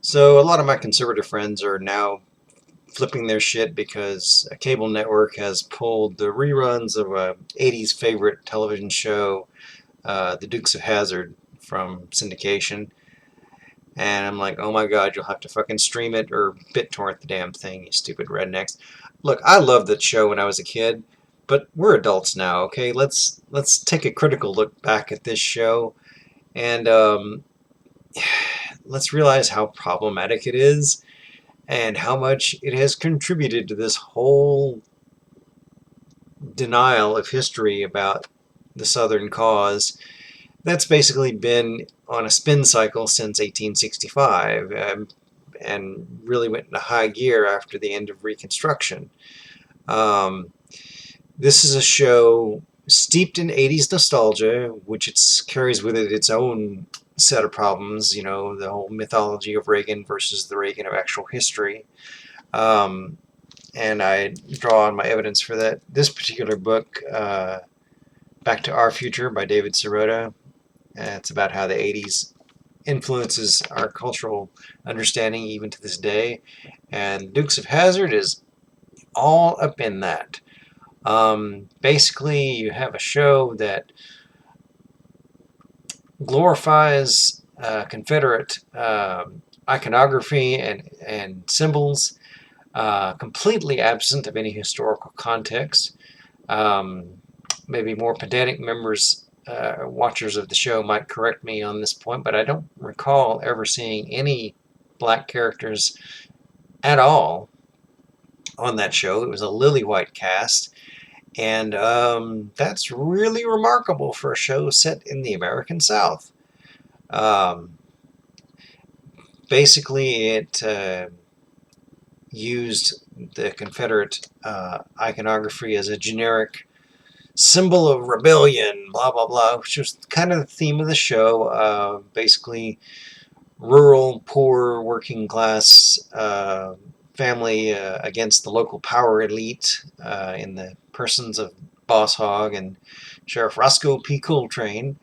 So a lot of my conservative friends are now flipping their shit because a cable network has pulled the reruns of a 80s favorite television show, The Dukes of Hazzard, from syndication. And I'm like, oh my god, you'll have to fucking stream it or BitTorrent the damn thing, you stupid rednecks. Look, I loved that show when I was a kid, but we're adults now, okay? Let's take a critical look back at this show and let's realize how problematic it is and how much it has contributed to this whole denial of history about the Southern cause that's basically been on a spin cycle since 1865 and really went into high gear after the end of Reconstruction. Um, this is a show steeped in 80s nostalgia, which carries with it its own set of problems, the whole mythology of Reagan versus the Reagan of actual history. Um, and I draw on my evidence for that. This particular book, Back to Our Future by David Sirota, it's about how the 80s influences our cultural understanding even to this day. And Dukes of Hazzard is all up in that. Basically, you have a show that glorifies Confederate iconography and symbols, completely absent of any historical context. Um, Maybe more pedantic watchers of the show might correct me on this point, but I don't recall ever seeing any black characters at all on that show. It was a lily white cast, and that's really remarkable for a show set in the American South. Um, Basically, it used the Confederate iconography as a generic symbol of rebellion, blah, blah, blah, which was kind of the theme of the show. Basically, rural, poor, working class family against the local power elite in the persons of Boss Hogg and Sheriff Roscoe P. Coltrane.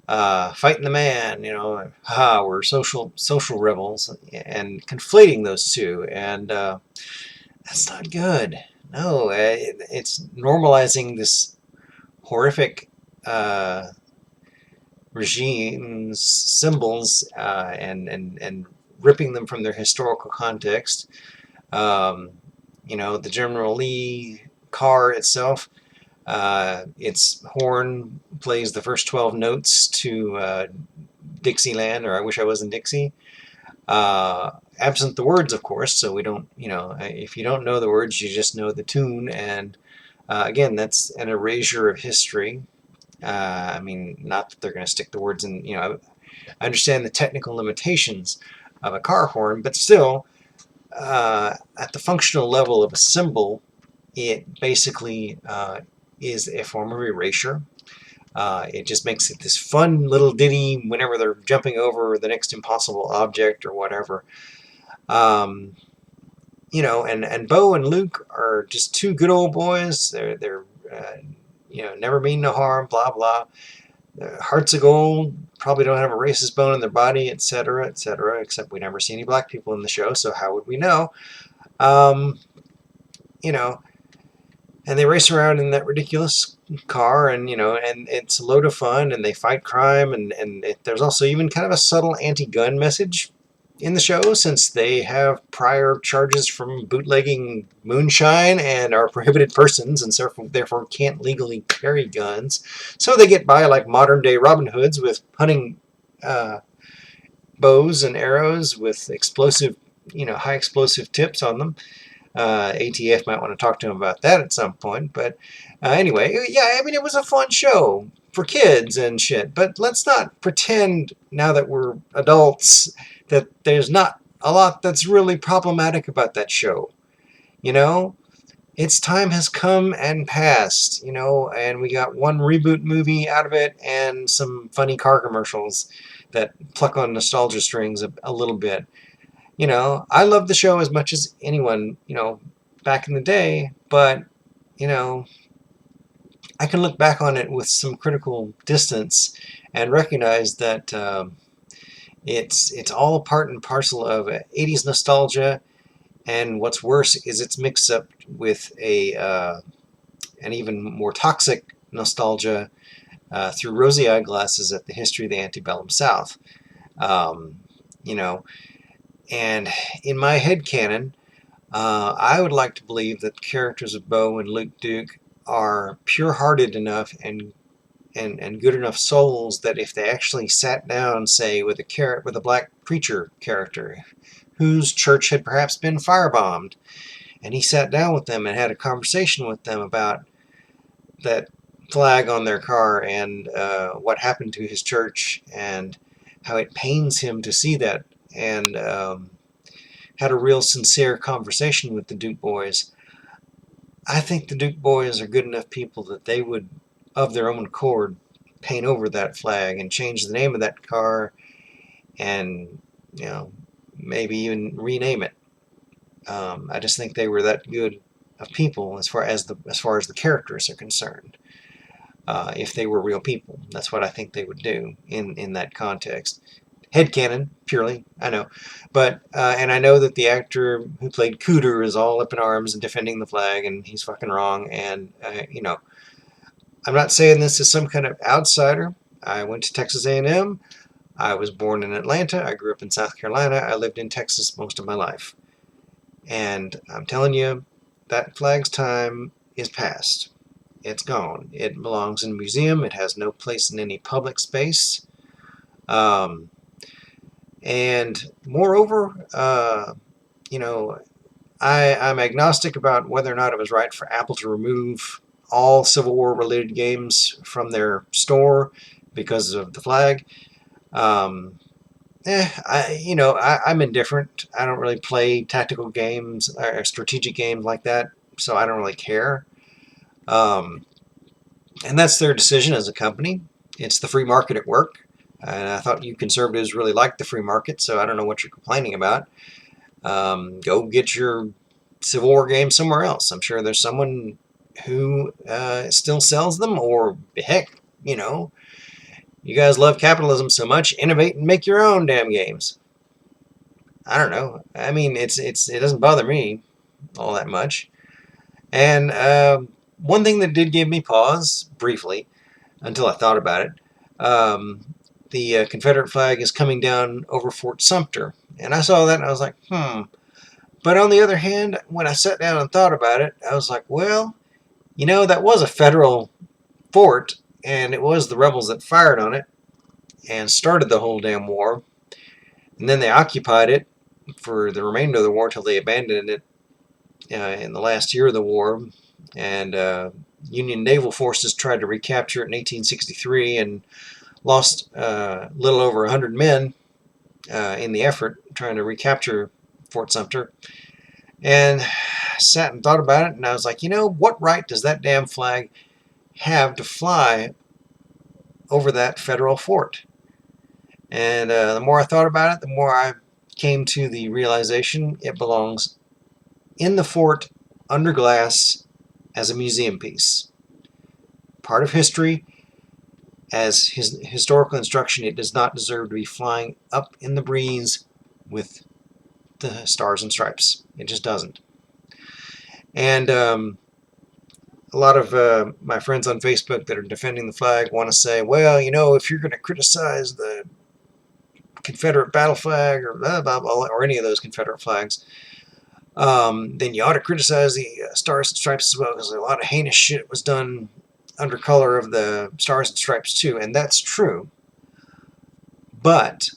Fighting the man, we're social rebels, and conflating those two, and that's not good. No, it's normalizing this horrific regime's symbols and ripping them from their historical context. Um, the General Lee car itself, its horn plays the first 12 notes to Dixieland, or I Wish I Was in Dixie. Absent the words, of course, so we don't, if you don't know the words, you just know the tune, and again, that's an erasure of history. I mean, not that they're going to stick the words in, I understand the technical limitations of a car horn, but still, at the functional level of a symbol, it basically is a form of erasure. It just makes it this fun little ditty whenever they're jumping over the next impossible object or whatever. Um, and Bo and Luke are just two good old boys. They're never mean no harm, blah blah. Their hearts of gold, probably don't have a racist bone in their body, etc., etc. Except we never see any black people in the show, so how would we know? Um, you know, and they race around in that ridiculous car, and it's a load of fun, and they fight crime, there's also even kind of a subtle anti-gun message in the show, since they have prior charges from bootlegging moonshine and are prohibited persons, and so therefore can't legally carry guns. So they get by like modern day Robin Hoods with hunting uh, bows and arrows with explosive, high explosive tips on them. ATF might want to talk to him about that at some point. But anyway, yeah, I mean, it was a fun show for kids and shit. But let's not pretend now that we're adults that there's not a lot that's really problematic about that show. You know, its time has come and passed, and we got one reboot movie out of it and some funny car commercials that pluck on nostalgia strings a little bit. I love the show as much as anyone, back in the day, but, you know, I can look back on it with some critical distance and recognize that It's all part and parcel of 80s nostalgia, and what's worse is it's mixed up with an even more toxic nostalgia through rosy eyeglasses at the history of the antebellum South. Um, you know, and in my headcanon, I would like to believe that the characters of Bo and Luke Duke are pure-hearted enough and good enough souls that if they actually sat down, say, with a black preacher character whose church had perhaps been firebombed, and he sat down with them and had a conversation with them about that flag on their car and what happened to his church and how it pains him to see that, and had a real sincere conversation with the Duke boys. I think the Duke boys are good enough people that they would, of their own accord, paint over that flag and change the name of that car and, maybe even rename it. I just think they were that good of people as far as the characters are concerned. If they were real people, that's what I think they would do in that context. Headcanon, purely, I know. But, and I know that the actor who played Cooter is all up in arms and defending the flag, and he's fucking wrong. And, I'm not saying this as some kind of outsider. I went to Texas A&M. I was born in Atlanta. I grew up in South Carolina. I lived in Texas most of my life. And I'm telling you, that flag's time is past. It's gone. It belongs in a museum. It has no place in any public space. And moreover, I'm agnostic about whether or not it was right for Apple to remove all Civil War related games from their store because of the flag. I'm indifferent. I don't really play tactical games or strategic games like that, so I don't really care. And that's their decision as a company. It's the free market at work. And I thought you conservatives really liked the free market, so I don't know what you're complaining about. Go get your Civil War game somewhere else. I'm sure there's someone who still sells them, or heck, you guys love capitalism so much, innovate and make your own damn games. I don't know. I mean, it doesn't bother me all that much. And one thing that did give me pause, briefly, until I thought about it, the Confederate flag is coming down over Fort Sumter. And I saw that and I was like, But on the other hand, when I sat down and thought about it, I was like, well, that was a federal fort, and it was the rebels that fired on it and started the whole damn war. And then they occupied it for the remainder of the war until they abandoned it in the last year of the war. And Union naval forces tried to recapture it in 1863 and lost a little over 100 men in the effort trying to recapture Fort Sumter. And I sat and thought about it, and I was like, what right does that damn flag have to fly over that federal fort? And the more I thought about it, the more I came to the realization it belongs in the fort under glass as a museum piece. Part of history. As historical instruction, it does not deserve to be flying up in the breeze with the stars and stripes. It just doesn't. And a lot of my friends on Facebook that are defending the flag want to say, well, if you're going to criticize the Confederate battle flag or blah, blah, blah, or any of those Confederate flags, then you ought to criticize the stars and stripes as well, because a lot of heinous shit was done under color of the stars and stripes too, and that's true. But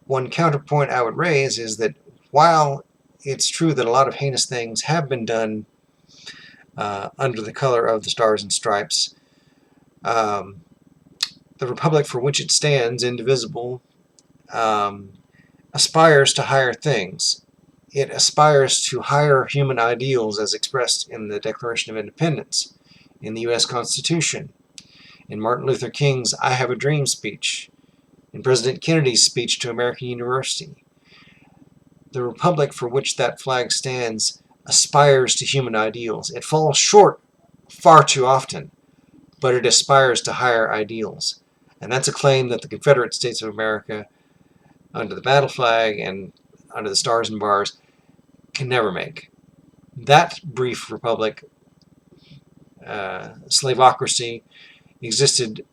one counterpoint I would raise is that while it's true that a lot of heinous things have been done under the color of the stars and stripes, the republic for which it stands, indivisible, aspires to higher things. It aspires to higher human ideals as expressed in the Declaration of Independence, in the U.S. Constitution, in Martin Luther King's I Have a Dream speech, in President Kennedy's speech to American University. The republic for which that flag stands aspires to human ideals. It falls short far too often, but it aspires to higher ideals. And that's a claim that the Confederate States of America, under the battle flag and under the stars and bars, can never make. That brief republic, slavocracy, existed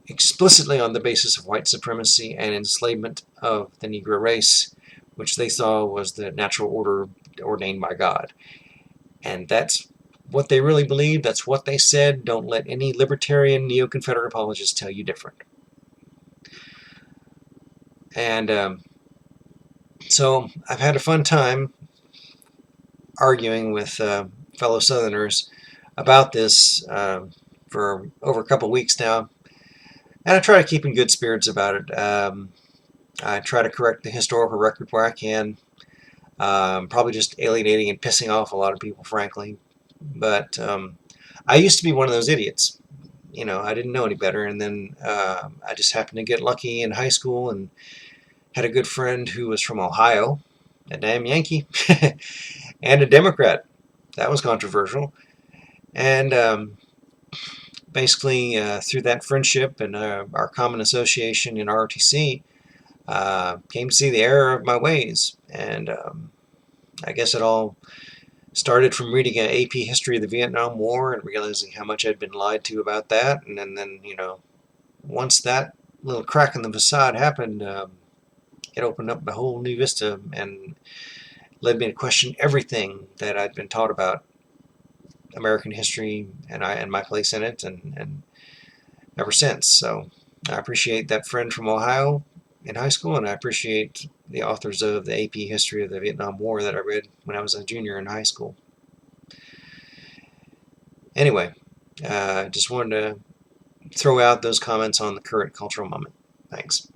explicitly on the basis of white supremacy and enslavement of the Negro race, which they saw was the natural order ordained by God. And that's what they really believed. That's what they said. Don't let any libertarian neo-Confederate apologist tell you different. And so I've had a fun time arguing with fellow Southerners about this for over a couple weeks now. And I try to keep in good spirits about it. I try to correct the historical record where I can. Probably just alienating and pissing off a lot of people, frankly. But I used to be one of those idiots. You know, I didn't know any better, and then I just happened to get lucky in high school and had a good friend who was from Ohio, a damn Yankee, and a Democrat. That was controversial. And basically, through that friendship and our common association in ROTC, came to see the error of my ways. And I guess it all started from reading an AP history of the Vietnam War and realizing how much I'd been lied to about that. And then you know, once that little crack in the facade happened, it opened up a whole new vista and led me to question everything that I'd been taught about American history and my place in it, and ever since. So I appreciate that friend from Ohio in high school, and I appreciate the authors of the AP history of the Vietnam War that I read when I was a junior in high school. Anyway, just wanted to throw out those comments on the current cultural moment. Thanks.